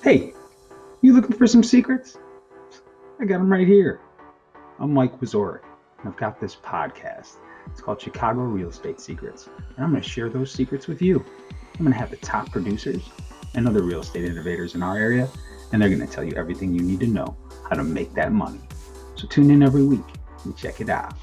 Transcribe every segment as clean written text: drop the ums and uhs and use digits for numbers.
Hey, you looking for some secrets? I got them right here. I'm Wieczorek, and I've got this podcast. It's called Chicago Real Estate Secrets, and I'm going to share those secrets with you. I'm going to have the top producers and other real estate innovators in our area, and they're going to tell you everything you need to know how to make that money. So tune in every week and check it out.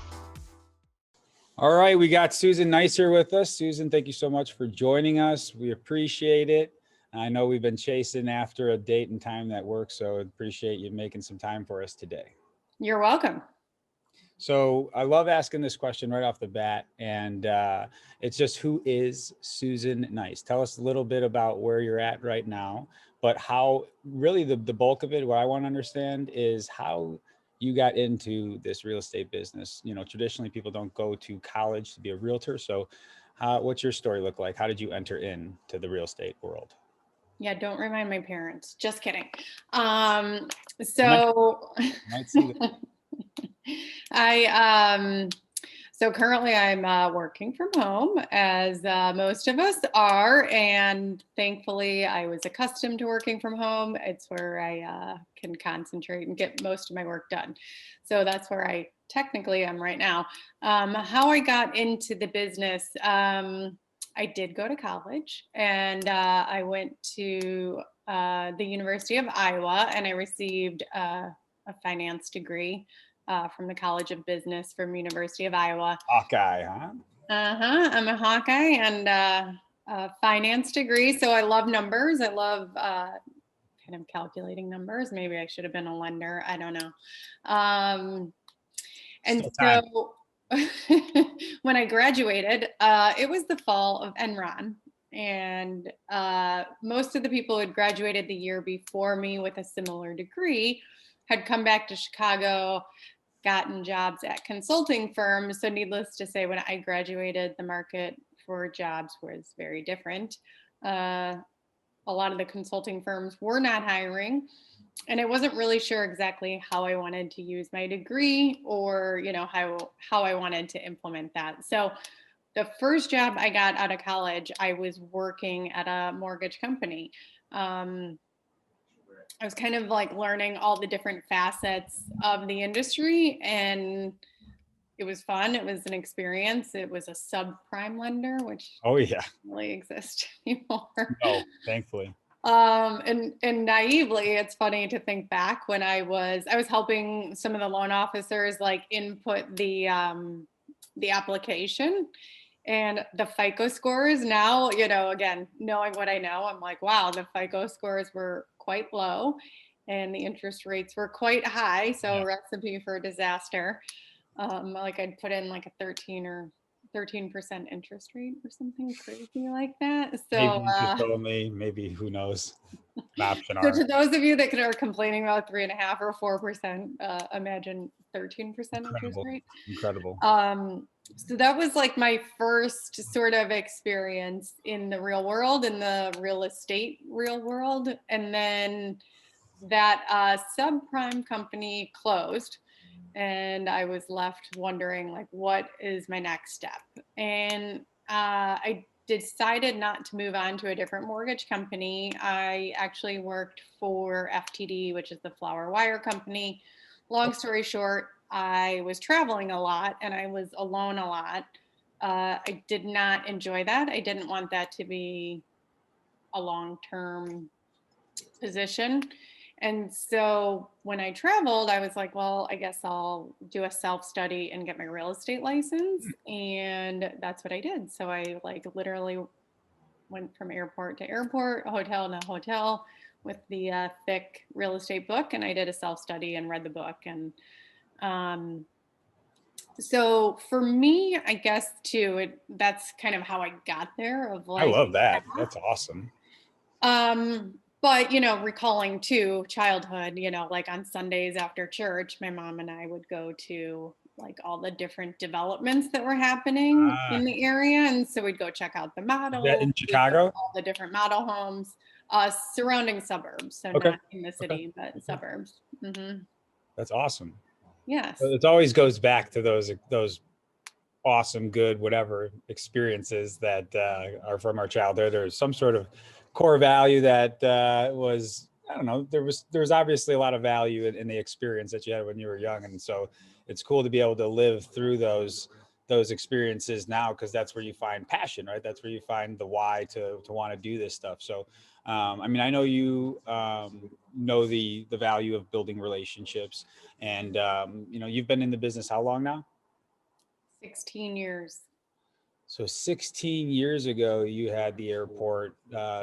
All right, we got Susan Nice here with us. Susan, thank you so much for joining us. We appreciate it. I know we've been chasing after a date and time that works, so appreciate you making some time for us today. You're welcome. So I love asking this question right off the bat, and it's just, who is Susan Nice? Tell us a little bit about where you're at right now, but how really the bulk of it, what I want to understand is how you got into this real estate business. You know, traditionally people don't go to college to be a realtor. So what's your story look like? How did you enter into the real estate world? Yeah, don't remind my parents. Just kidding. Might see that. So currently I'm working from home, as most of us are, and thankfully I was accustomed to working from home. It's where I can concentrate and get most of my work done. So that's where I technically am right now. How I got into the business, I did go to college, and I went to the University of Iowa, and I received a finance degree from the College of Business from University of Iowa. Hawkeye, huh? I'm a Hawkeye and a finance degree. So I love numbers. I love kind of calculating numbers. Maybe I should have been a lender. I don't know. And so when I graduated, it was the fall of Enron. And most of the people who had graduated the year before me with a similar degree had come back to Chicago, gotten jobs at consulting firms. So needless to say, when I graduated, the market for jobs was very different. A lot of the consulting firms were not hiring, and I wasn't really sure exactly how I wanted to use my degree, or how I wanted to implement that. So the first job I got out of college, I was working at a mortgage company. I was kind of like learning all the different facets of the industry, and it was fun. It was an experience. It was a subprime lender, which doesn't really exist anymore. No, thankfully. And naively, it's funny to think back when I was helping some of the loan officers like input the application. And the FICO scores now, again, knowing what I know, I'm like, wow, the FICO scores were quite low and the interest rates were quite high. So recipe for disaster. Like I'd put in like a 13% interest rate or something crazy like that. So maybe you just told me, maybe, who knows? An option. So to those of you that are complaining about 3.5% or 4%, imagine 13% interest rate. Incredible. So that was like my first sort of experience in the real world, in the real estate real world. And then that subprime company closed, and I was left wondering, like, what is my next step? And I decided not to move on to a different mortgage company. I actually worked for FTD, which is the flower wire company. Long story short, I was traveling a lot and I was alone a lot. I did not enjoy that. I didn't want that to be a long-term position. And so when I traveled, I was like, well, I guess I'll do a self-study and get my real estate license. And that's what I did. So I like literally went from airport to airport, hotel to hotel with the thick real estate book. And I did a self-study and read the book. And so for me, I guess too, that's kind of how I got there. I love that. That's awesome. But, recalling too childhood, like on Sundays after church, my mom and I would go to like all the different developments that were happening in the area. And so we'd go check out the model. Is that in Chicago? All the different model homes, surrounding suburbs. So not in the city, but suburbs. Mm-hmm. That's awesome. Yes. It always goes back to those awesome, good, whatever experiences that are from our childhood. There's some sort of core value that was I don't know, there was obviously a lot of value in the experience that you had when you were young. And so it's cool to be able to live through those experiences now, because that's where you find passion, right? That's where you find the why to want to do this stuff. So I mean, I know you know the value of building relationships, and you know, you've been in the business how long now? 16 years. So 16 years ago, you had the airport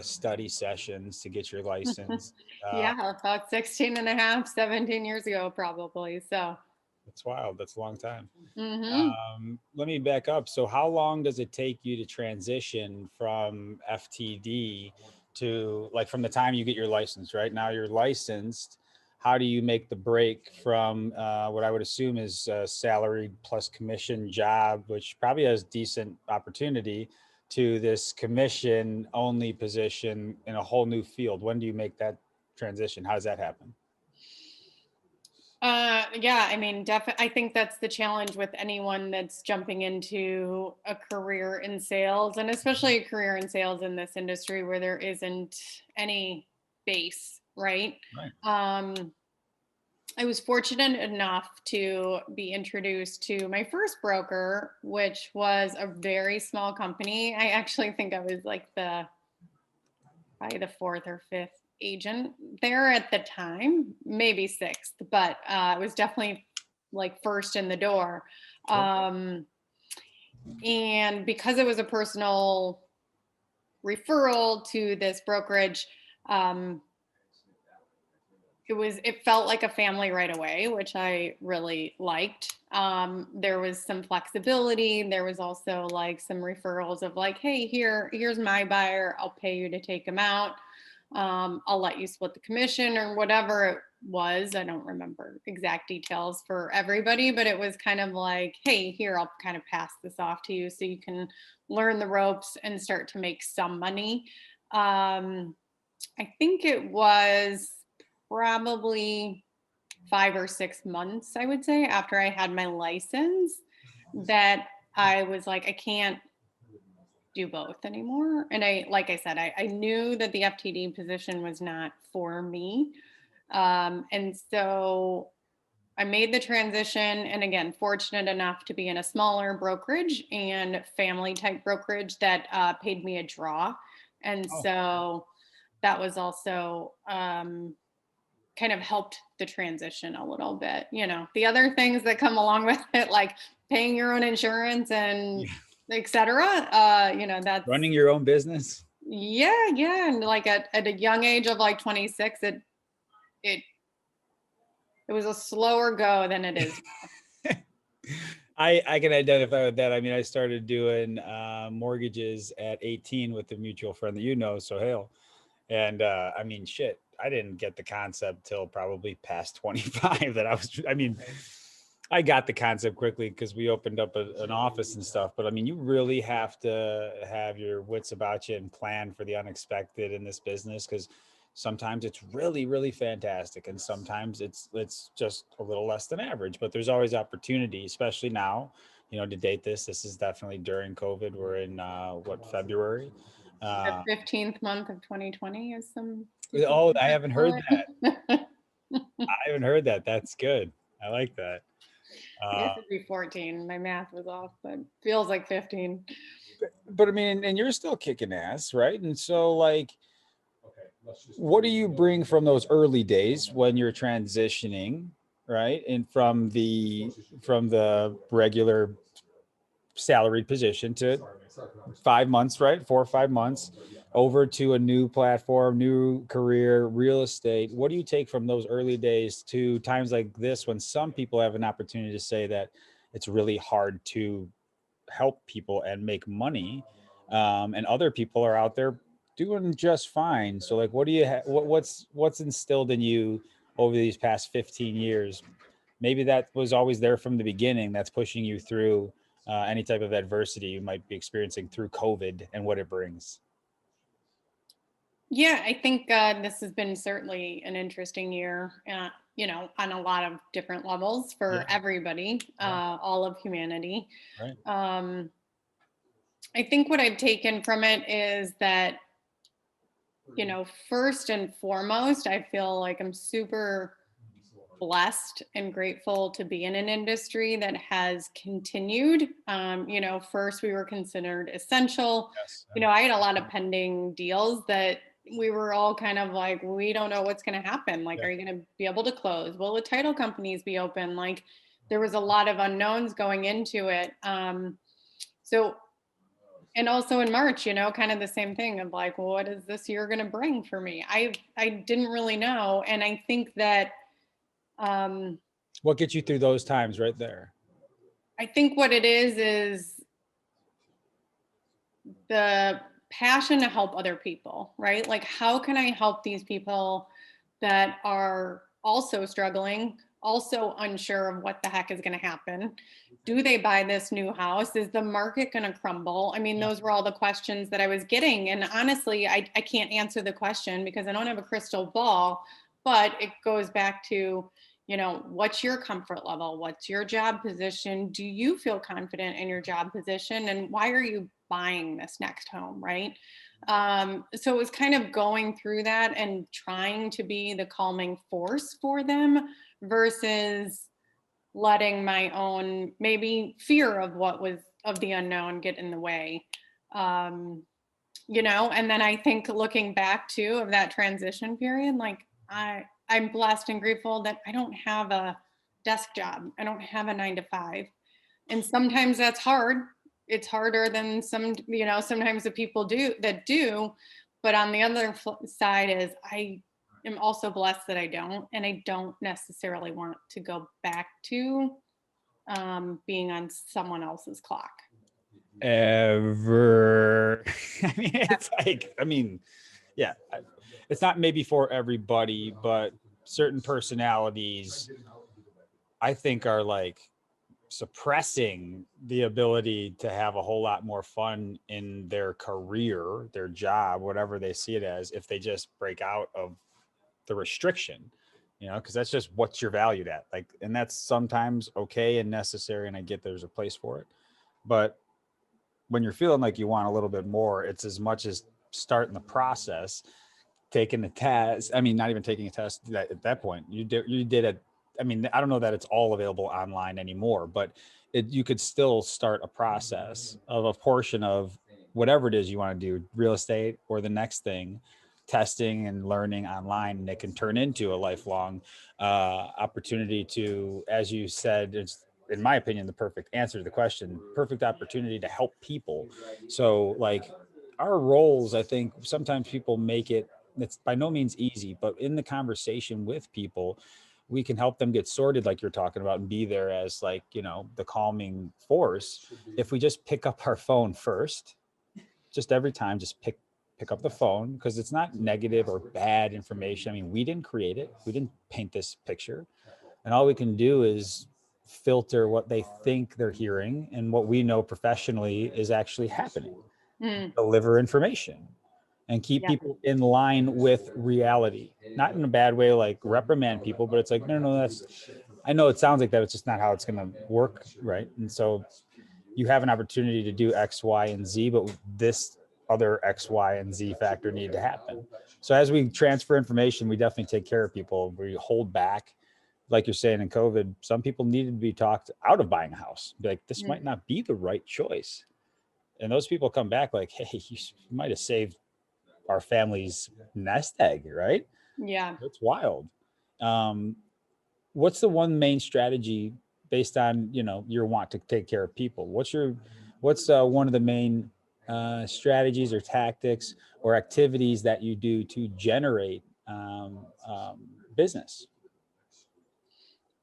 study sessions to get your license. Yeah, about 16 and a half, 17 years ago, probably. So That's wild. That's a long time. hmm Let me back up. So how long does it take you to transition from FTD to, like, from the time you get your license, right? Now you're licensed. How do you make the break from what I would assume is a salaried plus commission job, which probably has decent opportunity, to this commission only position in a whole new field? When do you make that transition? How does that happen? Yeah, I mean, definitely, I think that's the challenge with anyone that's jumping into a career in sales, and especially a career in sales in this industry where there isn't any base, right? Right. I was fortunate enough to be introduced to my first broker, which was a very small company. I actually think I was like probably the fourth or fifth agent there at the time, maybe sixth, but it was definitely like first in the door. Um, and because it was a personal referral to this brokerage, um, it felt like a family right away, which I really liked. There was some flexibility. There was also like some referrals of like, hey, here's my buyer. I'll pay you to take him out. I'll let you split the commission or whatever it was. I don't remember exact details for everybody, but it was kind of like, hey, here, I'll kind of pass this off to you so you can learn the ropes and start to make some money. I think it was probably 5 or 6 months, I would say, after I had my license, that I was like, I can't do both anymore. And like I said, I knew that the FTD position was not for me. And so I made the transition, and again, fortunate enough to be in a smaller brokerage and family type brokerage that paid me a draw. And so that was also kind of helped the transition a little bit. You know, the other things that come along with it, like paying your own insurance and et cetera, you know, that's Running your own business. yeah. And like at a young age of like 26, it was a slower go than it is. I can identify with that. I mean, I started doing mortgages at 18 with a mutual friend that you know, Sohail. And I mean, shit, I didn't get the concept till probably past 25 that I mean, I got the concept quickly because we opened up an office and stuff. But I mean, you really have to have your wits about you and plan for the unexpected in this business, because sometimes it's really, really fantastic, and sometimes it's just a little less than average. But there's always opportunity, especially now. You know, to date this is definitely during COVID. We're in February. The 15th month of 2020 is some. Oh, I haven't heard that. that. I haven't heard that. That's good. I like that. I guess it'd be 14. My math was off, but feels like 15. But I mean, and you're still kicking ass, right? And so, like, what do you bring from those early days when you're transitioning, right? And from the regular salaried position to 5 months, right? 4 or 5 months over to a new platform, new career, real estate. What do you take from those early days to times like this, when some people have an opportunity to say that it's really hard to help people and make money, and other people are out there doing just fine? So, like, what do you what's instilled in you over these past 15 years? Maybe that was always there from the beginning, that's pushing you through any type of adversity you might be experiencing through COVID and what it brings. Yeah, I think this has been certainly an interesting year, you know, on a lot of different levels for everybody, all of humanity. Right. I think what I've taken from it is that first and foremost, I feel like I'm super blessed and grateful to be in an industry that has continued. First we were considered essential. Yes. I had a lot of pending deals that we were all kind of like, we don't know what's going to happen. Like, Yeah. are you going to be able to close? Will the title companies be open? Like, there was a lot of unknowns going into it. So, and also in March, kind of the same thing of like, well, what is this year going to bring for me? I didn't really know. And I think that, What gets you through those times right there? I think what it is the passion to help other people, right? Like, how can I help these people that are also struggling, also unsure of what the heck is going to happen? Do they buy this new house? Is the market going to crumble? I mean, those were all the questions that I was getting. And honestly, I can't answer the question because I don't have a crystal ball, but it goes back to, what's your comfort level? What's your job position? Do you feel confident in your job position? And why are you buying this next home, right? So it was kind of going through that and trying to be the calming force for them versus letting my own maybe fear of of the unknown get in the way. And then I think looking back too of that transition period, like I'm blessed and grateful that I don't have a desk job. I don't have a 9 to 5. And sometimes that's hard. It's harder than sometimes the people do. But on the other side is I am also blessed that I don't, and I don't necessarily want to go back to being on someone else's clock. Ever. Yeah, it's not maybe for everybody, but certain personalities, I think, are like suppressing the ability to have a whole lot more fun in their career, their job, whatever they see it as, if they just break out of the restriction, because that's just what you're valued at. Like, and that's sometimes okay and necessary. And I get there's a place for it. But when you're feeling like you want a little bit more, it's as much as starting the process, taking the test. I mean, not even taking a test at that point. You did it. I mean, I don't know that it's all available online anymore, but you could still start a process of a portion of whatever it is you want to do, real estate or the next thing, testing and learning online, and it can turn into a lifelong opportunity to, as you said, it's, in my opinion, the perfect answer to the question, perfect opportunity to help people. So like our roles, I think sometimes people make it, it's by no means easy, but in the conversation with people, we can help them get sorted, like you're talking about, and be there as like, the calming force. If we just pick up our phone first, just every time, just pick up the phone, because it's not negative or bad information. I mean, we didn't create it. We didn't paint this picture. And all we can do is filter what they think they're hearing and what we know professionally is actually happening. Deliver information and keep people in line with reality, not in a bad way, like reprimand people, but it's like, no, I know it sounds like that. It's just not how it's going to work. Right. And so you have an opportunity to do X, Y, and Z, but this other X, Y, and Z factor need to happen. So as we transfer information, we definitely take care of people. We hold back. Like you're saying, in COVID, some people needed to be talked out of buying a house. Be like, this might not be the right choice. And those people come back like, hey, you might have saved our family's nest egg, right? Yeah. It's wild. What's the one main strategy based on, your want to take care of people? What's one of the main strategies or tactics or activities that you do to generate business?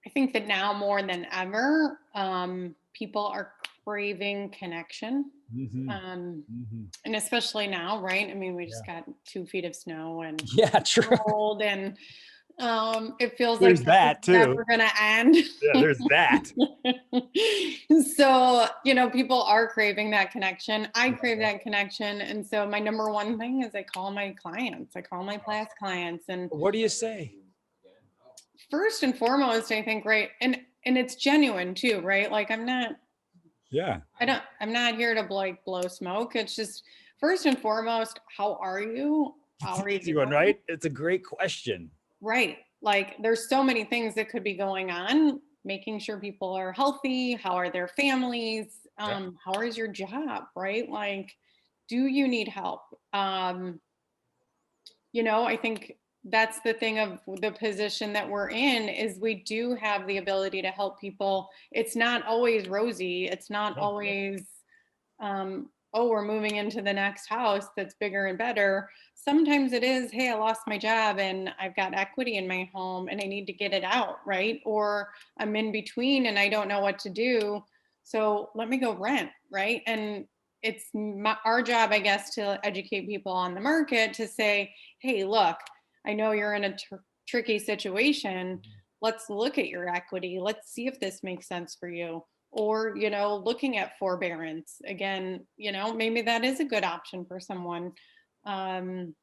I think that now more than ever, people are craving connection. And especially now, right? I mean, we just got 2 feet of snow and true. cold, and it feels there's like that too. Never gonna end. Yeah, there's that. So, people are craving that connection. I crave that connection. And so my number one thing is I call my clients. I call my past clients. And what do you say? First and foremost, I think, right. And it's genuine too, right? Like I'm not here to blow smoke. It's just first and foremost, how are you? I'll It's an easy one, right? It's a great question. Right. Like there's so many things that could be going on, making sure people are healthy. How are their families? How is your job? Right. Like, do you need help? I think that's the thing of the position that we're in is we do have the ability to help people. It's not always rosy. It's not always, oh, we're moving into the next house that's bigger and better. Sometimes it is, hey, I lost my job and I've got equity in my home and I need to get it out, right? Or I'm in between and I don't know what to do. So let me go rent, right? And it's our job, I guess, to educate people on the market to say, hey, look, I know you're in a tricky situation. Let's look at your equity. Let's see if this makes sense for you. Or, looking at forbearance again, maybe that is a good option for someone. But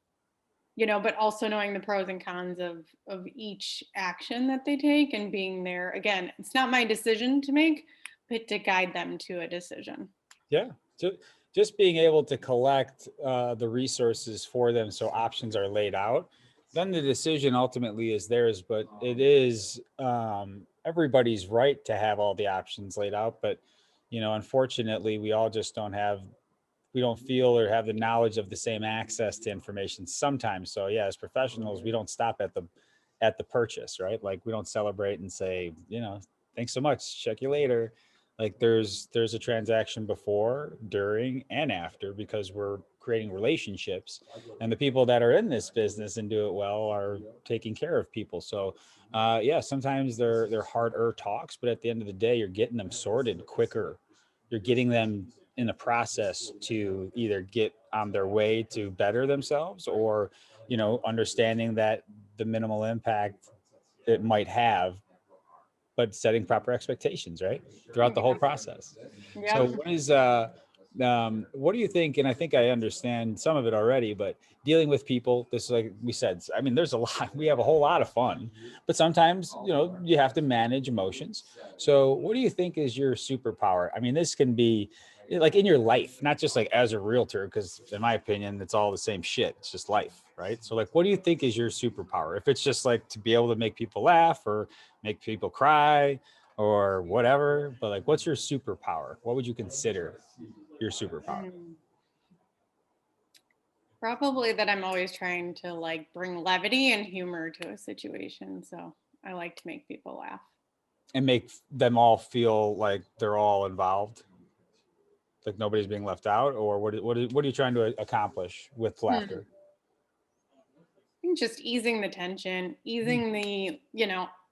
also knowing the pros and cons of each action that they take and being there. Again, it's not my decision to make, but to guide them to a decision. Yeah. Just being able to collect the resources for them so options are laid out, then the decision ultimately is theirs, but it is everybody's right to have all the options laid out. But, unfortunately, we all just we don't feel or have the knowledge of the same access to information sometimes. So yeah, as professionals, we don't stop at the purchase, right? Like we don't celebrate and say, thanks so much, check you later. Like there's a transaction before, during, and after, because we're creating relationships, and the people that are in this business and do it well are taking care of people. So yeah, sometimes they're harder talks, but at the end of the day, you're getting them sorted quicker. You're getting them in the process to either get on their way to better themselves, or understanding that the minimal impact it might have, but setting proper expectations, right, throughout the whole process. So Yep. what do you think? And I think I understand some of it already, but dealing with people, this is like we said, I mean, there's a lot, we have a whole lot of fun, but sometimes, you have to manage emotions. So what do you think is your superpower? I mean, this can be like in your life, not just like as a realtor, because in my opinion, it's all the same shit. It's just life, right? So like, what do you think is your superpower? If it's just like to be able to make people laugh or make people cry or whatever, but like, what's your superpower? What would you consider your superpower? Probably that I'm always trying to like bring levity and humor to a situation. So I like to make people laugh. And make them all feel like they're all involved, like nobody's being left out, or what are you trying to accomplish with laughter? I think just easing the tension, easing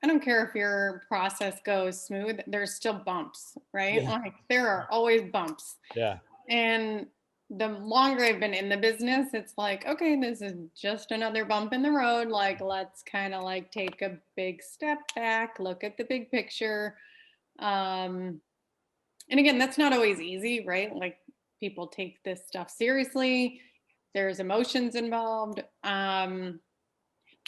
I don't care if your process goes smooth, there's still bumps, right? Yeah. Like there are always bumps. Yeah. And the longer I've been in the business, it's like, okay, this is just another bump in the road. Like, let's kind of like take a big step back, look at the big picture. And again, that's not always easy, right? Like people take this stuff seriously. There's emotions involved.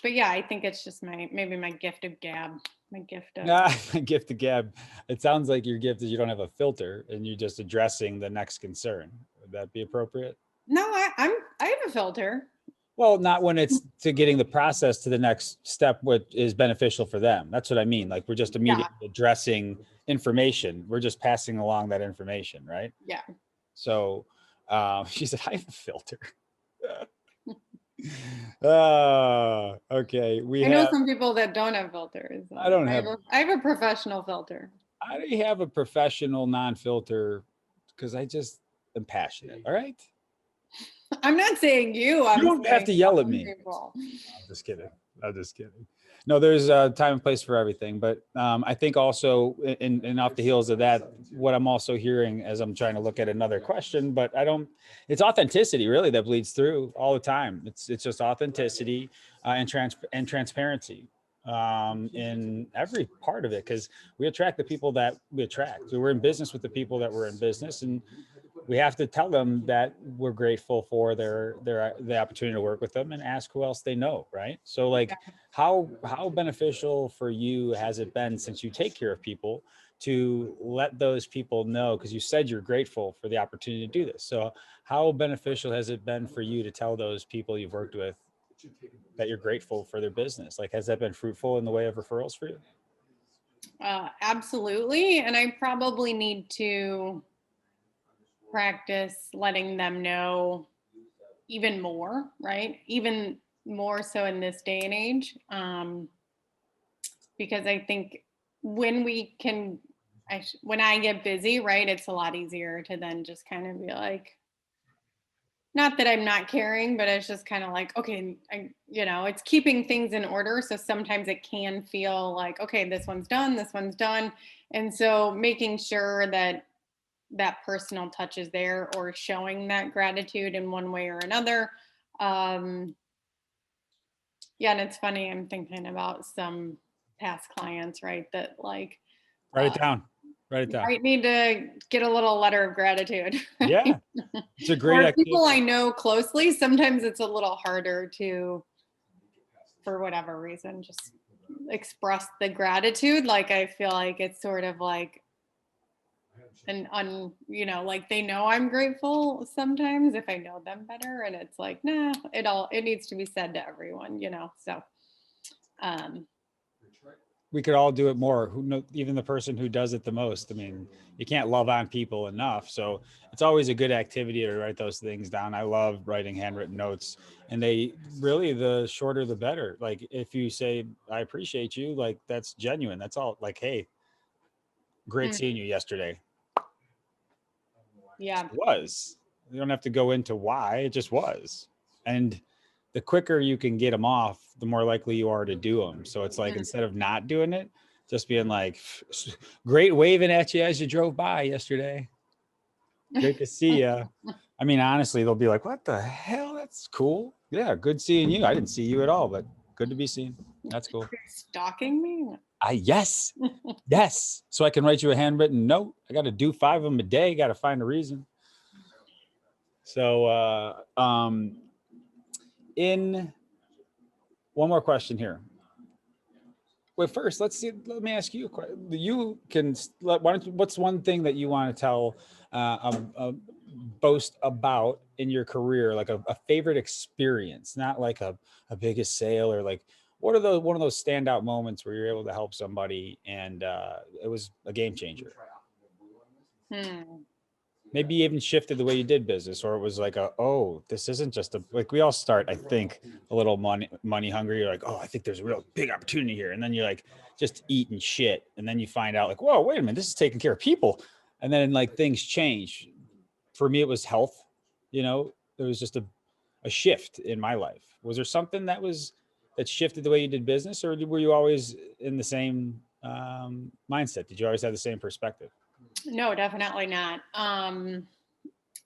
But yeah, I think it's just maybe my gift of gab, my gift of Gift to gab. It sounds like your gift is you don't have a filter and you're just addressing the next concern. Would that be appropriate? no, I have a filter. Well, not when it's to getting the process to the next step, what is beneficial for them. That's what I mean. Like we're just immediately addressing information. We're just passing along that information, right? Yeah. So she said, I have a filter. Okay. I know some people that don't have filters. I don't have. I have a professional filter. I have a professional non-filter because I just am passionate. All right. I'm not saying you. You don't have to yell at me. I'm just kidding. I'm just kidding. No, there's a time and place for everything. But I think also, and off the heels of that, what I'm also hearing as I'm trying to look at another question, but it's authenticity really that bleeds through all the time. It's just authenticity and transparency in every part of it, because we attract the people that we attract. So we're in business with the people that we're in business, and we have to tell them that we're grateful for the opportunity to work with them, and ask who else they know, right? So like how beneficial for you has it been, since you take care of people, to let those people know, because you said you're grateful for the opportunity to do this. So how beneficial has it been for you to tell those people you've worked with that you're grateful for their business? Like, has that been fruitful in the way of referrals for you? Absolutely. And I probably need to practice letting them know even more, right? Even more so in this day and age. Because I think when we can, when I get busy, right, it's a lot easier to then just kind of be like, not that I'm not caring, but it's just kind of like, okay, it's keeping things in order. So sometimes it can feel like, okay, this one's done, this one's done. And so making sure that that personal touch is there, or showing that gratitude in one way or another. Yeah, and it's funny, I'm thinking about some past clients, right, that like, Write it down. Write it down. might need to get a little letter of gratitude. Yeah, it's a great Or activity. people I know closely, sometimes it's a little harder to, for whatever reason, just express the gratitude. Like, I feel like it's sort of like like they know I'm grateful sometimes if I know them better, and it's like, nah, it needs to be said to everyone, so We could all do it more. Even the person who does it the most. I mean, you can't love on people enough. So it's always a good activity to write those things down. I love writing handwritten notes, and the shorter, the better. Like, if you say, I appreciate you, like, that's genuine. That's all. Like, hey, great seeing you yesterday. yeah. It was. You don't have to go into why, it just was. And the quicker you can get them off, the more likely you are to do them. So it's like, instead of not doing it, just being like, great waving at you as you drove by yesterday. Great to see you. I mean, honestly, they'll be like, what the hell? That's cool. Yeah, good seeing you. I didn't see you at all, but good to be seen. That's cool. You're stalking me? Yes. Yes. So I can write you a handwritten note. I got to do 5 of them a day. Got to find a reason. So, in one more question here. Wait, first, let me ask you a question. What's one thing that you want to tell, boast about in your career, like a favorite experience, not like a biggest sale, or like, what are one of those standout moments where you're able to help somebody and it was a game changer? Maybe even shifted the way you did business, or it was like, oh, this isn't just like, we all start, I think, a little money hungry. You're like, oh, I think there's a real big opportunity here. And then you're like, just eating shit. And then you find out like, whoa, wait a minute, this is taking care of people. And then like things change. For me, it was health. There was just a shift in my life. Was there something that shifted the way you did business, or were you always in the same mindset? Did you always have the same perspective? No, definitely not. I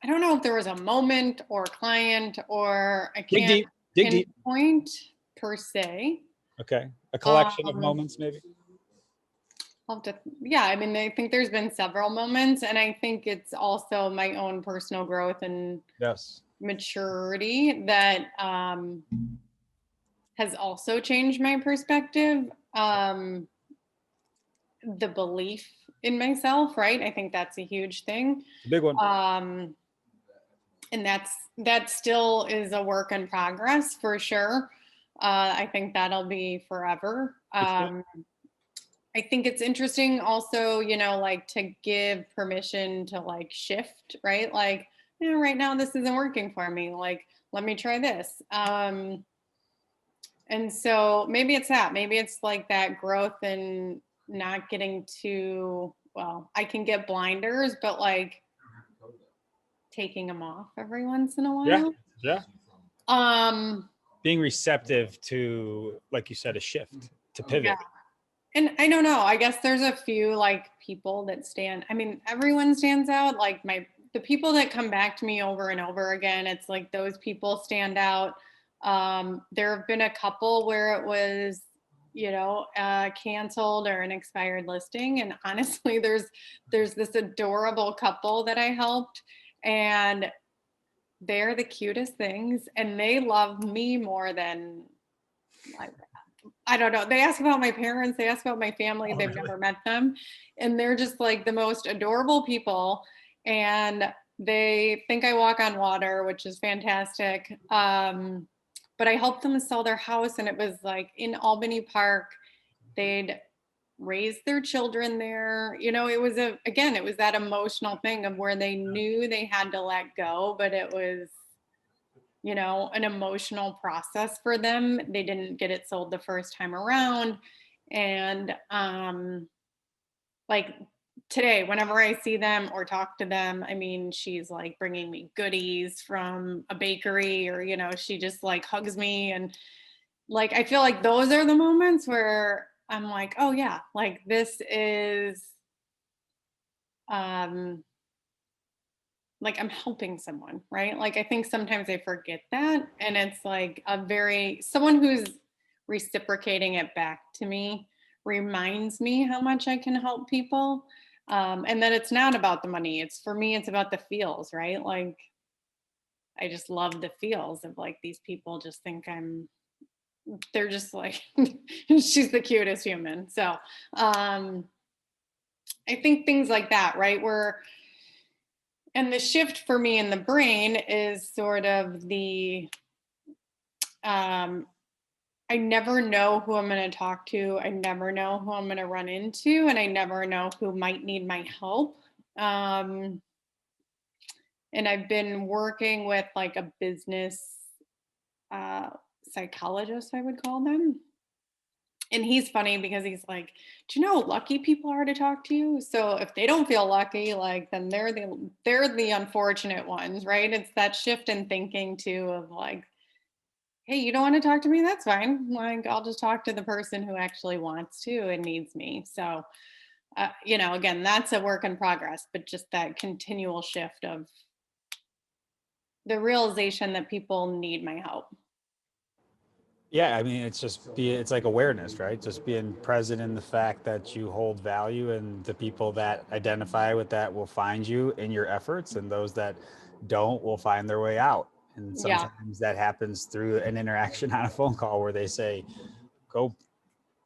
don't know if there was a moment or a client, or I can't Dig deep. pinpoint per se. Okay. A collection of moments, maybe? Yeah, I mean, I think there's been several moments, and I think it's also my own personal growth and maturity that has also changed my perspective. The belief in myself, right? I think that's a huge thing. It's a big one. And that still is a work in progress for sure. I think that'll be forever. I think it's interesting also, like, to give permission to like shift, right? Like, right now this isn't working for me. Like, let me try this. And so maybe it's like that growth and not getting too, well, I can get blinders, but like taking them off every once in a while. Yeah. Being receptive to, like you said, a shift, to pivot. Yeah. And I don't know, I guess there's a few like people that everyone stands out. Like the people that come back to me over and over again, it's like those people stand out. There have been a couple where it was, canceled or an expired listing. And honestly, there's this adorable couple that I helped, and they're the cutest things, and they love me more than, like, I don't know. They ask about my parents. They ask about my family. They've never met them. And they're just like the most adorable people. And they think I walk on water, which is fantastic. but I helped them sell their house, and it was like in Albany Park. They'd raised their children there. You know, it was it was that emotional thing of where they knew they had to let go, but it was, you know, an emotional process for them. They didn't get it sold the first time around. And like today, whenever I see them or talk to them, I mean, she's like bringing me goodies from a bakery, or, you know, she just like hugs me. And like, I feel like those are the moments where I'm like, oh yeah, like this is, like I'm helping someone, right? Like I think sometimes I forget that. And it's like someone who's reciprocating it back to me reminds me how much I can help people. And that it's not about the money. It's for me, it's about the feels, right? Like I just love the feels of like these people just think they're just like, she's the cutest human. So I think things like that, right? And the shift for me in the brain is sort of I never know who I'm going to talk to. I never know who I'm going to run into, and I never know who might need my help. And I've been working with like a business psychologist, I would call them. And he's funny because he's like, do you know how lucky people are to talk to you? So if they don't feel lucky, like then they're the unfortunate ones, right? It's that shift in thinking too of like, hey, you don't want to talk to me? That's fine. Like I'll just talk to the person who actually wants to and needs me. So you know, again, that's a work in progress, but just that continual shift of the realization that people need my help. Yeah, I mean, it's like awareness, right? Just being present in the fact that you hold value, and the people that identify with that will find you in your efforts, and those that don't will find their way out. And Yeah. sometimes that happens through an interaction on a phone call where they say, go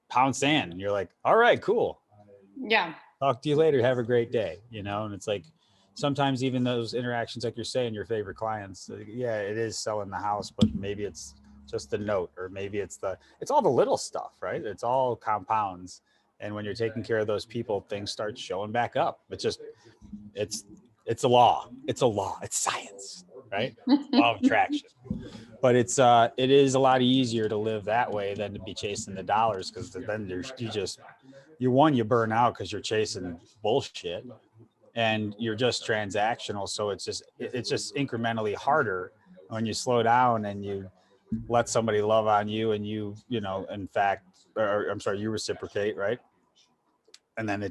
pound sand. And you're like, all right, cool. Yeah. Talk to you later. Have a great day. You know, and it's like, sometimes even those interactions, like you're saying, your favorite clients, yeah, it is selling the house, but maybe it's just the note, or maybe it's all the little stuff, right? It's all compounds. And when you're taking care of those people, things start showing back up. It's it's a law. It's a law. It's science, right? Law of attraction. But it is a lot easier to live that way than to be chasing the dollars, because then you burn out because you're chasing bullshit, and you're just transactional. So it's just incrementally harder when you slow down and you let somebody love on you, and you know, in fact, or I'm sorry, you reciprocate, right? And then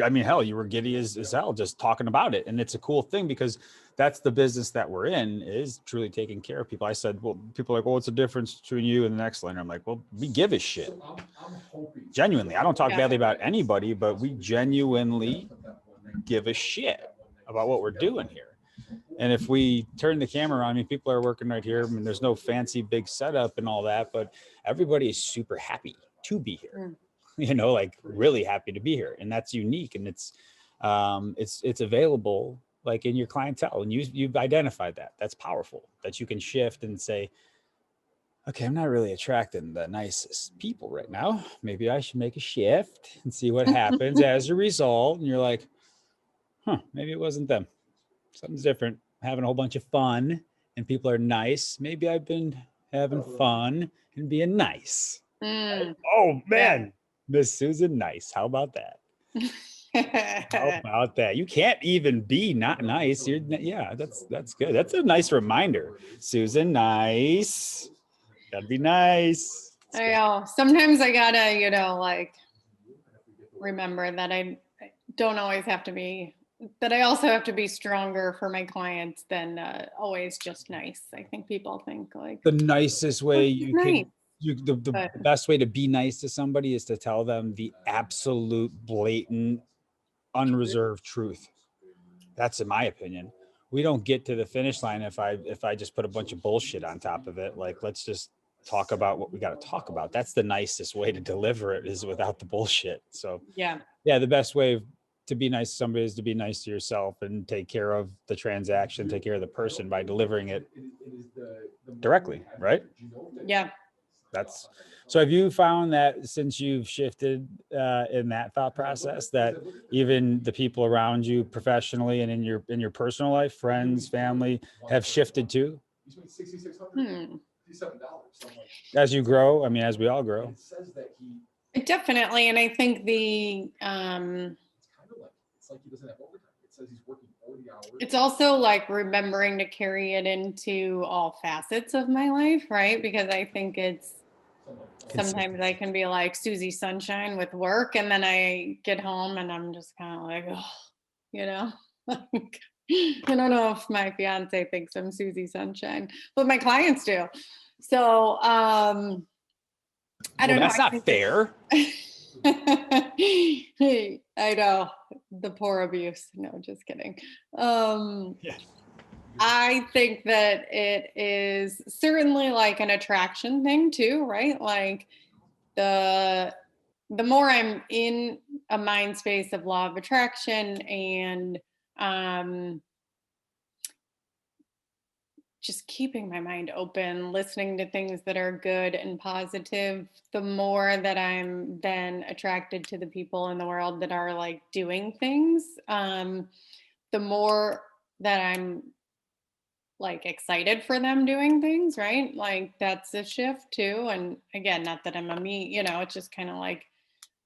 I mean, hell, you were giddy as hell just talking about it. And it's a cool thing, because that's the business that we're in, is truly taking care of people. I said, well, people are like, well, what's the difference between you and the next lender? I'm like, well, we give a shit. Genuinely. I don't talk badly about anybody, but we genuinely give a shit about what we're doing here. And if we turn the camera on, I mean, people are working right here. I mean, there's no fancy big setup and all that, but everybody is super happy to be here. You know, like really happy to be here. And that's unique. And it's available like in your clientele. And you've identified that. That's powerful, that you can shift and say, okay, I'm not really attracting the nicest people right now. Maybe I should make a shift and see what happens as a result. And you're like, maybe it wasn't them. Something's different. Having a whole bunch of fun, and people are nice. Maybe I've been having fun and being nice. Right? Oh man, Miss Susan, nice. How about that? How about that? You can't even be not nice. Yeah, that's good. That's a nice reminder. Susan, nice. Gotta be nice. I know. Sometimes I gotta, you know, like remember that I don't always have to be, that I also have to be stronger for my clients than always just nice. I think people think like the nicest way you nice. can, the best way to be nice to somebody is to tell them the absolute blatant, unreserved truth. That's in my opinion. We don't get to the finish line if I just put a bunch of bullshit on top of it. Like, let's just talk about what we got to talk about. That's the nicest way to deliver it, is without the bullshit. So yeah, the best way to be nice to somebody is to be nice to yourself and take care of the transaction, take care of the person by delivering it directly, right? Yeah. That's so. Have you found that since you've shifted in that thought process, that even the people around you professionally and in your personal life, friends, family, have shifted too Hmm. as you grow? I mean, as we all grow. Definitely. And I think it's also like remembering to carry it into all facets of my life, right? Because I think it's sometimes I can be like Susie Sunshine with work, and then I get home and I'm just kind of like, oh, you know, I don't know if my fiance thinks I'm Susie Sunshine, but my clients do. So I don't know. That's not fair. I know, the poor abuse. No, just kidding. Yeah. I think that it is certainly like an attraction thing too, right? Like the more I'm in a mind space of law of attraction and just keeping my mind open, listening to things that are good and positive, the more that I'm then attracted to the people in the world that are like doing things, the more that I'm like excited for them doing things, right? Like that's a shift too. And again, not that I'm a me, it's just kind of like,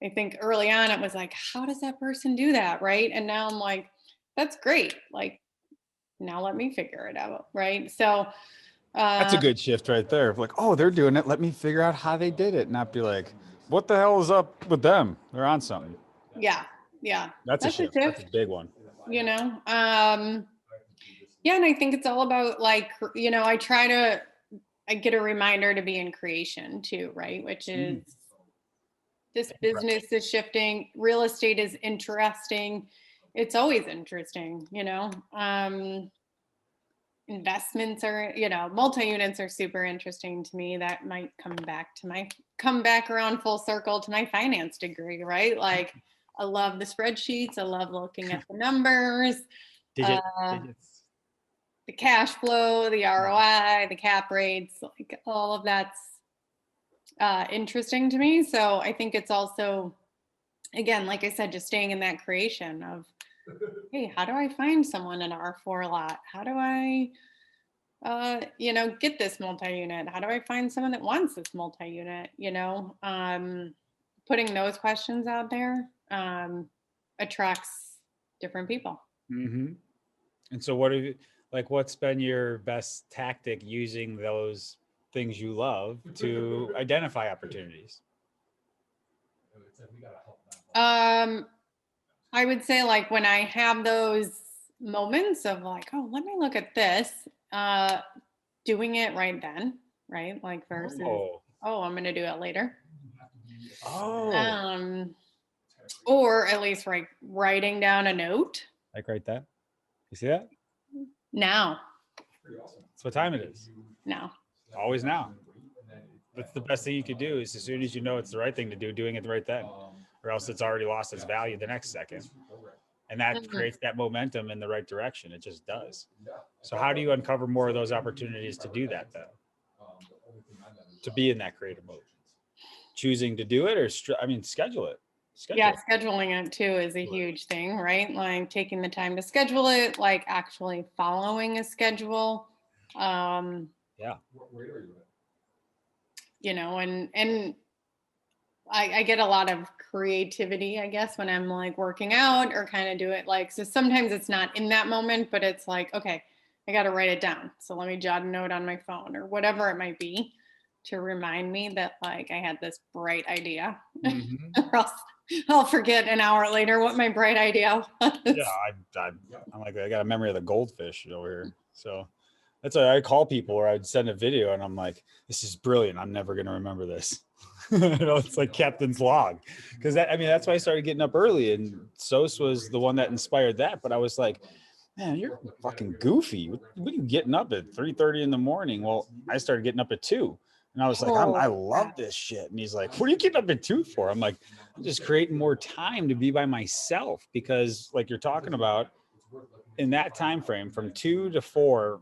I think early on it was like, how does that person do that? Right. And now I'm like, that's great. Like, now let me figure it out. Right. So, That's a good shift right there. Like, oh, they're doing it. Let me figure out how they did it. Not be like, what the hell is up with them? They're on something. yeah. Yeah. That's a shift. That's a big one. Yeah. And I think it's all about like, I get a reminder to be in creation too, right? Which is this business is shifting. Real estate is interesting. It's always interesting, investments are, multi-units are super interesting to me. That might come back around full circle to my finance degree, right? Like I love the spreadsheets. I love looking at the numbers, Digits. the cash flow, the ROI, the cap rates, like all of that's interesting to me. So I think it's also, again, like I said, just staying in that creation of, hey, how do I find someone in R4 lot? How do I, get this multi-unit? How do I find someone that wants this multi-unit? Putting those questions out there attracts different people. Mm-hmm. And so what's been your best tactic using those things you love to identify opportunities? I would say like when I have those moments of like, oh, let me look at this, doing it right then, right? Like versus, I'm going to do it later. Or at least writing down a note. Like right that. You see that? Now. That's what time it is. Now. Always now. That's the best thing you could do is as soon as you know it's the right thing to do, doing it right then, or else it's already lost its value the next second. And that creates that momentum in the right direction. It just does. So how do you uncover more of those opportunities to do that then? To be in that creative mode? Choosing to do it or schedule it. Scheduling it too is a huge thing, right? Like taking the time to schedule it, like actually following a schedule. And I get a lot of creativity, I guess, when I'm like working out or kind of do it like, so sometimes it's not in that moment, but it's like, okay, I got to write it down. So let me jot a note on my phone or whatever it might be to remind me that like I had this bright idea. Or else I'll forget an hour later what my bright idea was. Yeah, I'm like, I got a memory of the goldfish over here. So that's why I call people or I'd send a video and I'm like, this is brilliant. I'm never going to remember this. It's like Captain's log. Because that's why I started getting up early. And SOS was the one that inspired that. But I was like, man, you're fucking goofy. What are you getting up at 3:30 in the morning? Well, I started getting up at 2. And I was like, I love this shit. And he's like, what are you getting up at 2 for? I'm like, I'm just creating more time to be by myself. Because like you're talking about, in that time frame from 2 to 4,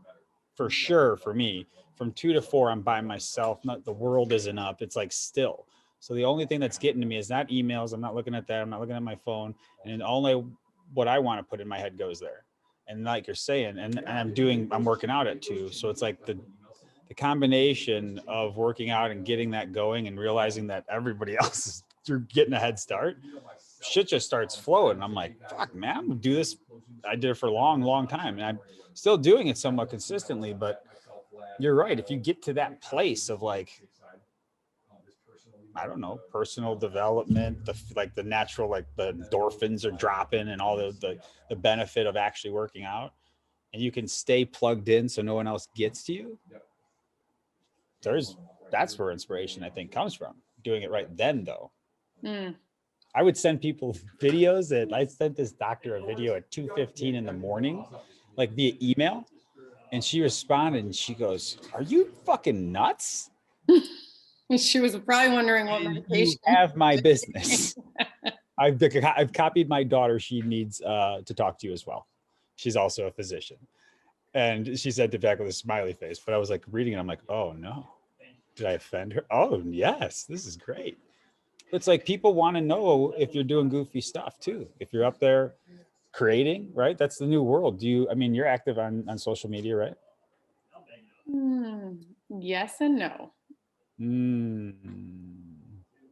for sure, for me, from 2 to 4, I'm by myself. Not the world isn't up. It's like still. So the only thing that's getting to me is not emails. I'm not looking at that. I'm not looking at my phone. And only what I want to put in my head goes there. And like you're saying, and I'm working out at 2. So it's like the combination of working out and getting that going and realizing that everybody else is you're getting a head start, shit just starts flowing. I'm like, fuck, man, I'm gonna do this. I did it for a long, long time. And I'm still doing it somewhat consistently, but you're right. If you get to that place of like, I don't know, personal development, the natural, like the endorphins are dropping and all the benefit of actually working out, and you can stay plugged in so no one else gets to you. That's where inspiration, I think, comes from. Doing it right then, though. I would send people videos that I sent this doctor a video at 2:15 in the morning, like via email. And she responded and she goes, "Are you fucking nuts?" She was probably wondering what medication. You have my business. I've copied my daughter. She needs to talk to you as well. She's also a physician. And she said it back with a smiley face, but I was like reading it. I'm like, oh no, did I offend her? Oh yes, this is great. It's like people want to know if you're doing goofy stuff too. If you're up there creating, right? That's the new world. You're active on social media, right? Yes and no. I'm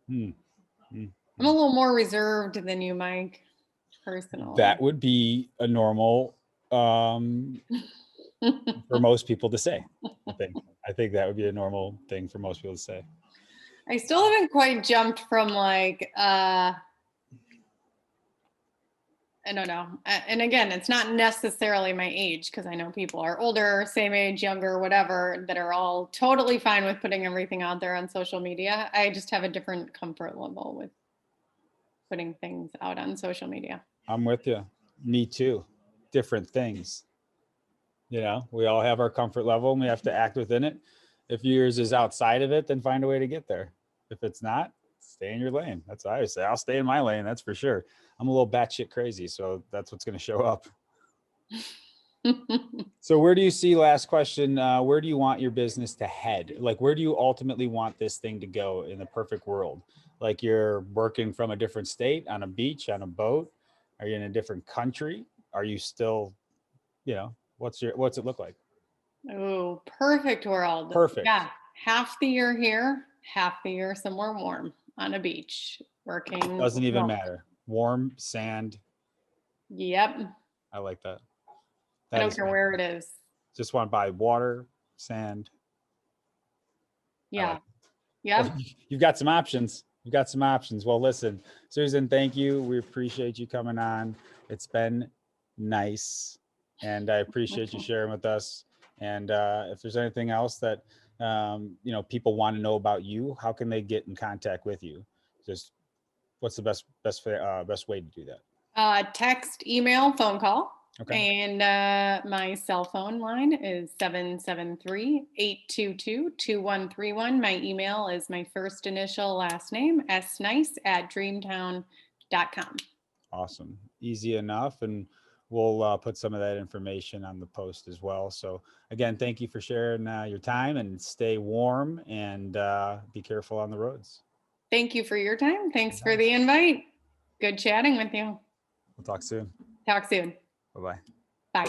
a little more reserved than you, Mike, personally. That would be a normal for most people to say. I think that would be a normal thing for most people to say. I still haven't quite jumped from like, I don't know. And again, it's not necessarily my age, because I know people are older, same age, younger, whatever, that are all totally fine with putting everything out there on social media. I just have a different comfort level with putting things out on social media. I'm with you. Me too. Different things. We all have our comfort level and we have to act within it. If yours is outside of it, then find a way to get there. If it's not, stay in your lane. That's what I always say. I'll stay in my lane. That's for sure. I'm a little batshit crazy. So that's what's going to show up. So where do you see, last question, where do you want your business to head? Like, where do you ultimately want this thing to go in the perfect world? Like, you're working from a different state, on a beach, on a boat? Are you in a different country? Are you still, what's it look like? Oh, perfect world. Perfect. Yeah. Half the year here, half the year somewhere warm on a beach working. Doesn't even matter. Warm, sand. Yep. I like that. I don't care where it is. Just want to buy water, sand. Yeah. Like Yep. Well, you've got some options. Well, listen, Susan, thank you. We appreciate you coming on. It's been nice. And I appreciate you sharing with us. And if there's anything else that, people want to know about you, how can they get in contact with you? Just what's the best way to do that? Text, email, phone call. Okay. And my cell phone line is 773-822-2131. My email is my first initial last name, snice@dreamtown.com. Awesome. Easy enough. And we'll put some of that information on the post as well. So again, thank you for sharing your time, and stay warm and be careful on the roads. Thank you for your time. Thanks for the invite. Good chatting with you. We'll talk soon. Talk soon. Bye-bye. Bye.